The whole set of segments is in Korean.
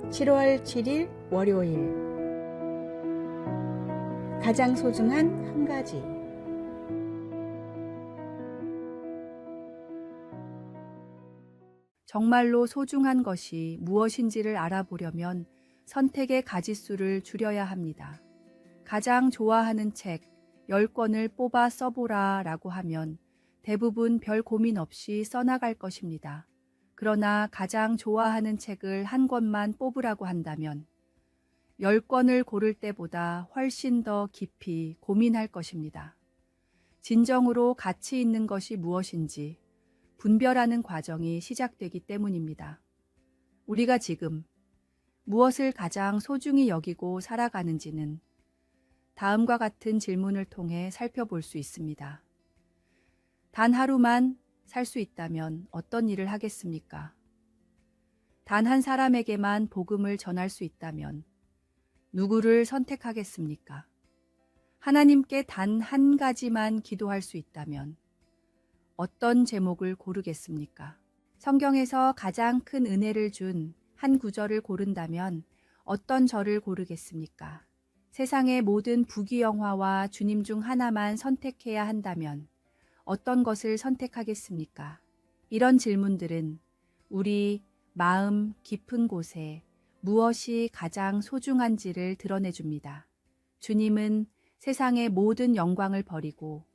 7월 7일 월요일 가장 소중한 한 가지. 정말로 소중한 것이 무엇인지를 알아보려면 선택의 가짓수를 줄여야 합니다. 가장 좋아하는 책 10권을 뽑아 써보라 라고 하면 대부분 별 고민 없이 써나갈 것입니다. 그러나 가장 좋아하는 책을 한 권만 뽑으라고 한다면 10권을 고를 때보다 훨씬 더 깊이 고민할 것입니다. 진정으로 가치 있는 것이 무엇인지 분별하는 과정이 시작되기 때문입니다. 우리가 지금 무엇을 가장 소중히 여기고 살아가는지는 다음과 같은 질문을 통해 살펴볼 수 있습니다. 단 하루만 살 수 있다면 어떤 일을 하겠습니까? 단 한 사람에게만 복음을 전할 수 있다면 누구를 선택하겠습니까? 하나님께 단 한 가지만 기도할 수 있다면 어떤 제목을 고르겠습니까? 성경에서 가장 큰 은혜를 준 한 구절을 고른다면 어떤 절을 고르겠습니까? 세상의 모든 부귀영화와 주님 중 하나만 선택해야 한다면 어떤 것을 선택하겠습니까? 이런 질문들은 우리 마음 깊은 곳에 무엇이 가장 소중한지를 드러내줍니다. 주님은 세상의 모든 영광을 버리고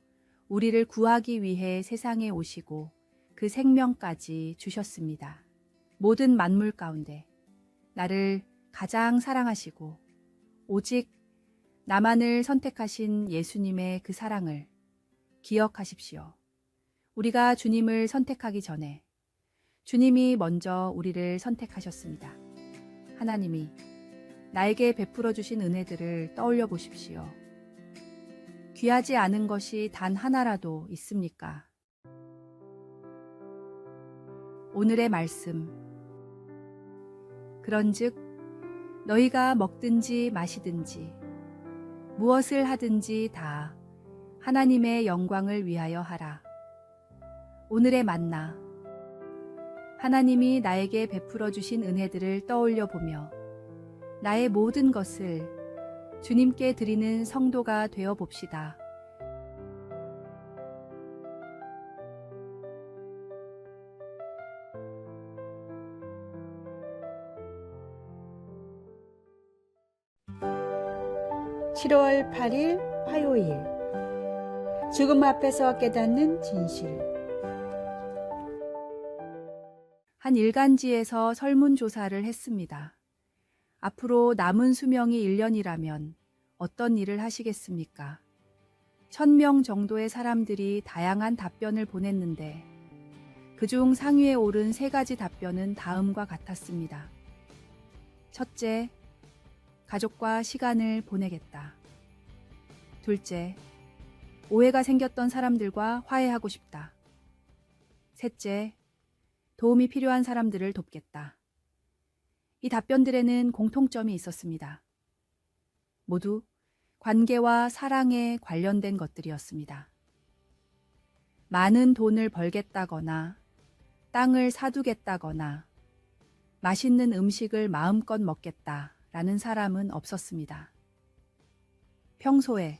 우리를 구하기 위해 세상에 오시고 그 생명까지 주셨습니다. 모든 만물 가운데 나를 가장 사랑하시고 오직 나만을 선택하신 예수님의 그 사랑을 기억하십시오. 우리가 주님을 선택하기 전에 주님이 먼저 우리를 선택하셨습니다. 하나님이 나에게 베풀어 주신 은혜들을 떠올려 보십시오. 귀하지 않은 것이 단 하나라도 있습니까? 오늘의 말씀. 그런즉 너희가 먹든지 마시든지 무엇을 하든지 다 하나님의 영광을 위하여 하라. 오늘의 만나. 하나님이 나에게 베풀어 주신 은혜들을 떠올려 보며 나의 모든 것을 주님께 드리는 성도가 되어 봅시다. (7월 8일) 화요일 죽음 앞에서 깨닫는 진실. 한 일간지에서 설문조사를 했습니다. 앞으로 남은 수명이 1년이라면 어떤 일을 하시겠습니까? 1000명 정도의 사람들이 다양한 답변을 보냈는데 그중 상위에 오른 3가지 답변은 다음과 같았습니다. 첫째, 가족과 시간을 보내겠다. 둘째, 오해가 생겼던 사람들과 화해하고 싶다. 셋째, 도움이 필요한 사람들을 돕겠다. 이 답변들에는 공통점이 있었습니다. 모두 관계와 사랑에 관련된 것들이었습니다. 많은 돈을 벌겠다거나 땅을 사두겠다거나 맛있는 음식을 마음껏 먹겠다라는 사람은 없었습니다. 평소에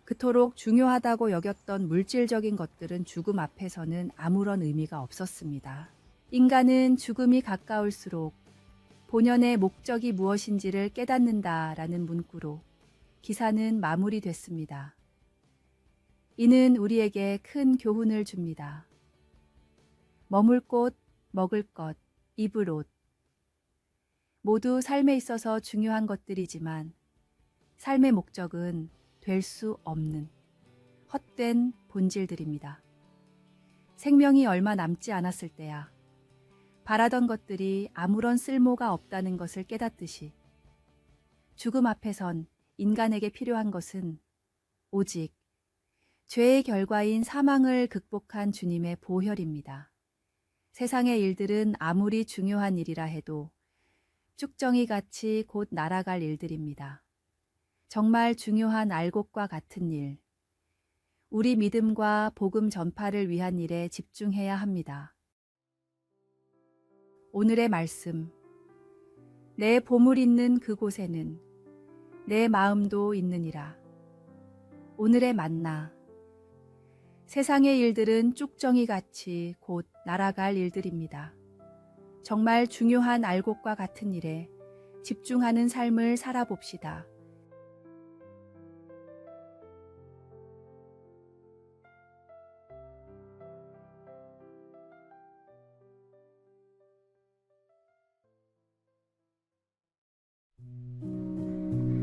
그토록 중요하다고 여겼던 물질적인 것들은 죽음 앞에서는 아무런 의미가 없었습니다. 인간은 죽음이 가까울수록 본연의 목적이 무엇인지를 깨닫는다라는 문구로 기사는 마무리됐습니다. 이는 우리에게 큰 교훈을 줍니다. 머물 곳, 먹을 것, 입을 옷. 모두 삶에 있어서 중요한 것들이지만 삶의 목적은 될 수 없는 헛된 본질들입니다. 생명이 얼마 남지 않았을 때야 바라던 것들이 아무런 쓸모가 없다는 것을 깨닫듯이 죽음 앞에선 인간에게 필요한 것은 오직 죄의 결과인 사망을 극복한 주님의 보혈입니다. 세상의 일들은 아무리 중요한 일이라 해도 쭉정이같이 곧 날아갈 일들입니다. 정말 중요한 알곡과 같은 일, 우리 믿음과 복음 전파를 위한 일에 집중해야 합니다. 오늘의 말씀. 내 보물 있는 그곳에는 내 마음도 있느니라. 오늘의 만나. 세상의 일들은 쭉정이같이 곧 날아갈 일들입니다. 정말 중요한 알곡과 같은 일에 집중하는 삶을 살아봅시다.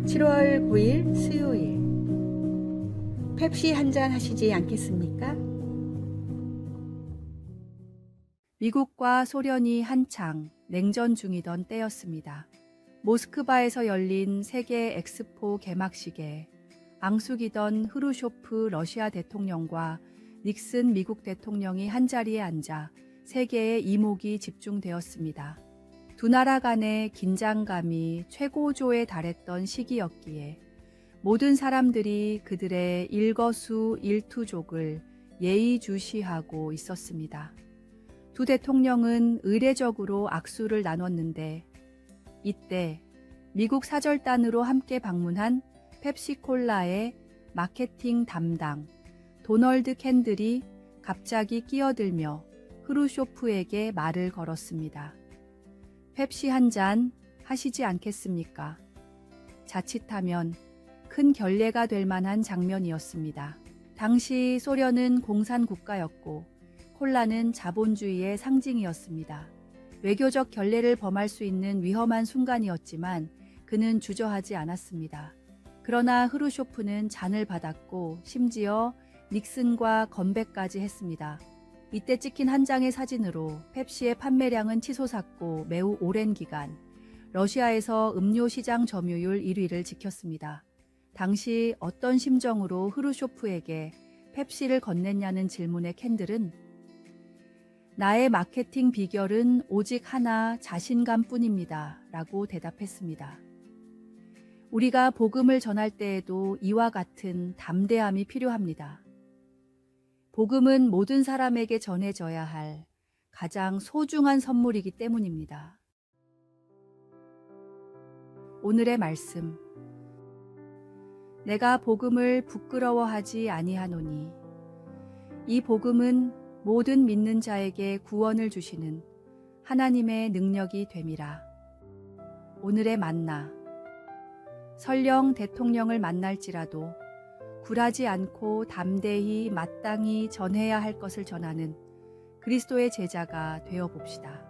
7월 9일 수요일. 펩시 한 잔 하시지 않겠습니까? 미국과 소련이 한창 냉전 중이던 때였습니다. 모스크바에서 열린 세계 엑스포 개막식에 앙숙이던 흐루쇼프 러시아 대통령과 닉슨 미국 대통령이 한자리에 앉아 세계의 이목이 집중되었습니다. 두 나라 간의 긴장감이 최고조에 달했던 시기였기에 모든 사람들이 그들의 일거수일투족을 예의주시하고 있었습니다. 두 대통령은 의례적으로 악수를 나눴는데 이때 미국 사절단으로 함께 방문한 펩시콜라의 마케팅 담당 도널드 캔들이 갑자기 끼어들며 흐루쇼프에게 말을 걸었습니다. 펩시 한 잔 하시지 않겠습니까? 자칫하면 큰 결례가 될 만한 장면이었습니다. 당시 소련은 공산국가였고 콜라는 자본주의의 상징이었습니다. 외교적 결례를 범할 수 있는 위험한 순간이었지만 그는 주저하지 않았습니다. 그러나 흐루쇼프는 잔을 받았고 심지어 닉슨과 건배까지 했습니다. 이때 찍힌 한 장의 사진으로 펩시의 판매량은 치솟았고 매우 오랜 기간 러시아에서 음료 시장 점유율 1위를 지켰습니다. 당시 어떤 심정으로 흐루쇼프에게 펩시를 건넸냐는 질문에 캔들은 나의 마케팅 비결은 오직 하나 자신감뿐입니다. 라고 대답했습니다. 우리가 복음을 전할 때에도 이와 같은 담대함이 필요합니다. 복음은 모든 사람에게 전해져야 할 가장 소중한 선물이기 때문입니다. 오늘의 말씀. 내가 복음을 부끄러워하지 아니하노니 이 복음은 모든 믿는 자에게 구원을 주시는 하나님의 능력이 됨이라. 오늘의 만나. 설령 대통령을 만날지라도 굴하지 않고 담대히 마땅히 전해야 할 것을 전하는 그리스도의 제자가 되어 봅시다.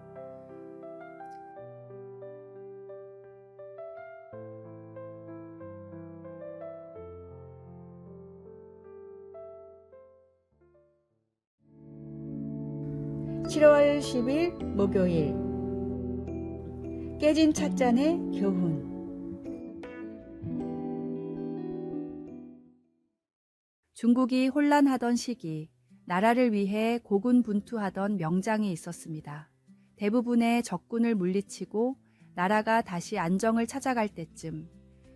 (7월 10일) 목요일. 깨진 찻잔의 교훈. 중국이 혼란하던 시기, 나라를 위해 고군분투하던 명장이 있었습니다. 대부분의 적군을 물리치고 나라가 다시 안정을 찾아갈 때쯤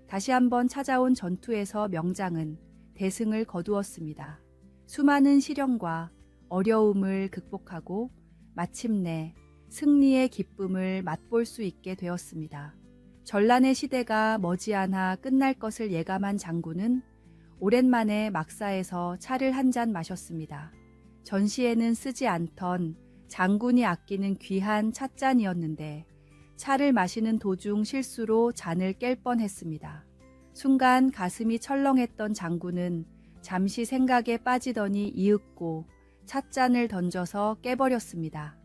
다시 한번 찾아온 전투에서 명장은 대승을 거두었습니다. 수많은 시련과 어려움을 극복하고 마침내 승리의 기쁨을 맛볼 수 있게 되었습니다. 전란의 시대가 머지않아 끝날 것을 예감한 장군은 오랜만에 막사에서 차를 한 잔 마셨습니다. 전시에는 쓰지 않던 장군이 아끼는 귀한 찻잔이었는데 차를 마시는 도중 실수로 잔을 깰 뻔했습니다. 순간 가슴이 철렁했던 장군은 잠시 생각에 빠지더니 이윽고 찻잔을 던져서 깨버렸습니다.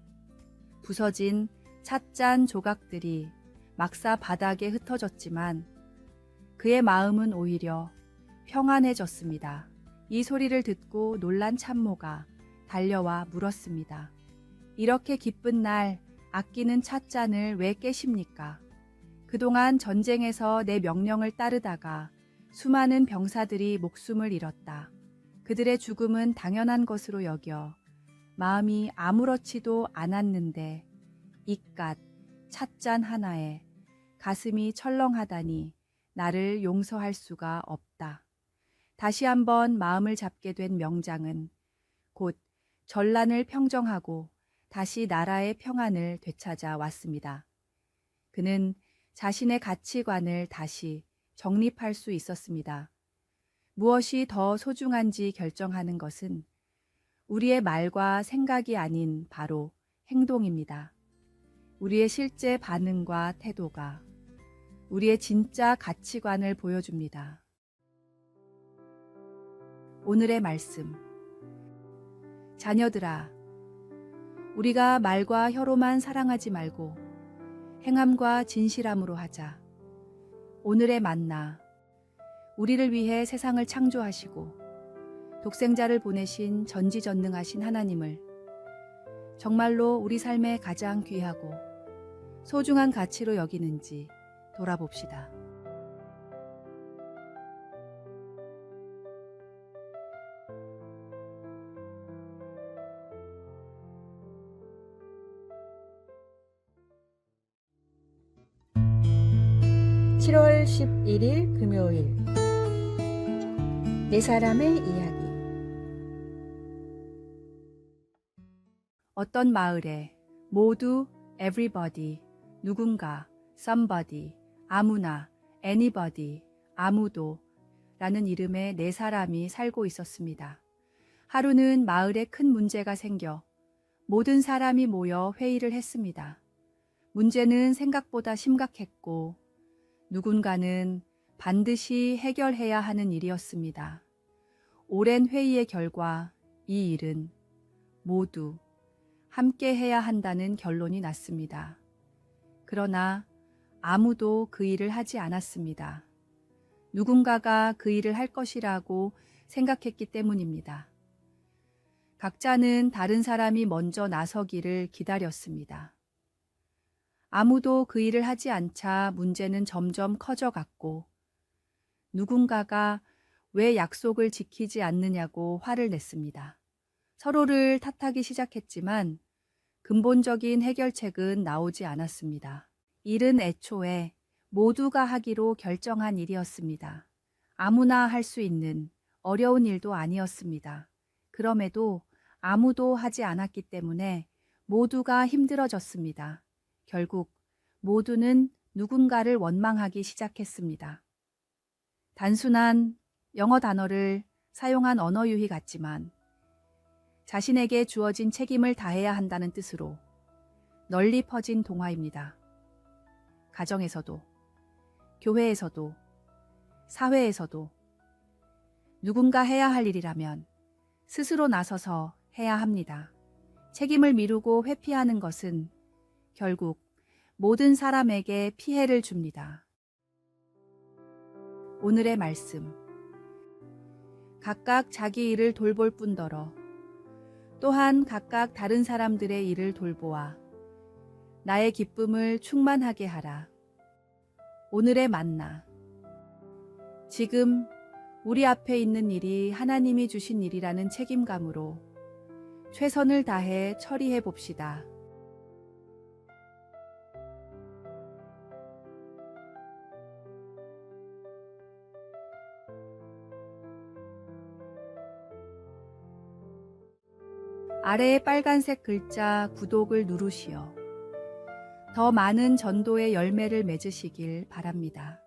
부서진 찻잔 조각들이 막사 바닥에 흩어졌지만 그의 마음은 오히려 평안해졌습니다. 이 소리를 듣고 놀란 참모가 달려와 물었습니다. 이렇게 기쁜 날 아끼는 찻잔을 왜 깨십니까? 그동안 전쟁에서 내 명령을 따르다가 수많은 병사들이 목숨을 잃었다. 그들의 죽음은 당연한 것으로 여겨 마음이 아무렇지도 않았는데 이깟 찻잔 하나에 가슴이 철렁하다니 나를 용서할 수가 없다. 다시 한번 마음을 잡게 된 명장은 곧 전란을 평정하고 다시 나라의 평안을 되찾아 왔습니다. 그는 자신의 가치관을 다시 정립할 수 있었습니다. 무엇이 더 소중한지 결정하는 것은 우리의 말과 생각이 아닌 바로 행동입니다. 우리의 실제 반응과 태도가 우리의 진짜 가치관을 보여줍니다. 오늘의 말씀. 자녀들아, 우리가 말과 혀로만 사랑하지 말고 행함과 진실함으로 하자. 오늘의 만나. 우리를 위해 세상을 창조하시고 독생자를 보내신 전지전능하신 하나님을 정말로 우리 삶의 가장 귀하고 소중한 가치로 여기는지 돌아봅시다. (7월 11일) 금요일 네 사람의 이야기. 어떤 마을에 모두 everybody, 누군가, somebody, 아무나, anybody, 아무도 라는 이름의 네 사람이 살고 있었습니다. 하루는 마을에 큰 문제가 생겨 모든 사람이 모여 회의를 했습니다. 문제는 생각보다 심각했고 누군가는 반드시 해결해야 하는 일이었습니다. 오랜 회의의 결과 이 일은 모두 함께 해야 한다는 결론이 났습니다. 그러나 아무도 그 일을 하지 않았습니다. 누군가가 그 일을 할 것이라고 생각했기 때문입니다. 각자는 다른 사람이 먼저 나서기를 기다렸습니다. 아무도 그 일을 하지 않자 문제는 점점 커져갔고 누군가가 왜 약속을 지키지 않느냐고 화를 냈습니다. 서로를 탓하기 시작했지만 근본적인 해결책은 나오지 않았습니다. 일은 애초에 모두가 하기로 결정한 일이었습니다. 아무나 할 수 있는 어려운 일도 아니었습니다. 그럼에도 아무도 하지 않았기 때문에 모두가 힘들어졌습니다. 결국 모두는 누군가를 원망하기 시작했습니다. 단순한 영어 단어를 사용한 언어 유희 같지만 자신에게 주어진 책임을 다해야 한다는 뜻으로 널리 퍼진 동화입니다. 가정에서도, 교회에서도, 사회에서도 누군가 해야 할 일이라면 스스로 나서서 해야 합니다. 책임을 미루고 회피하는 것은 결국 모든 사람에게 피해를 줍니다. 오늘의 말씀. 각각 자기 일을 돌볼 뿐더러 또한 각각 다른 사람들의 일을 돌보아 나의 기쁨을 충만하게 하라. 오늘의 만나. 지금 우리 앞에 있는 일이 하나님이 주신 일이라는 책임감으로 최선을 다해 처리해 봅시다. 아래의 빨간색 글자 구독을 누르시어 더 많은 전도의 열매를 맺으시길 바랍니다.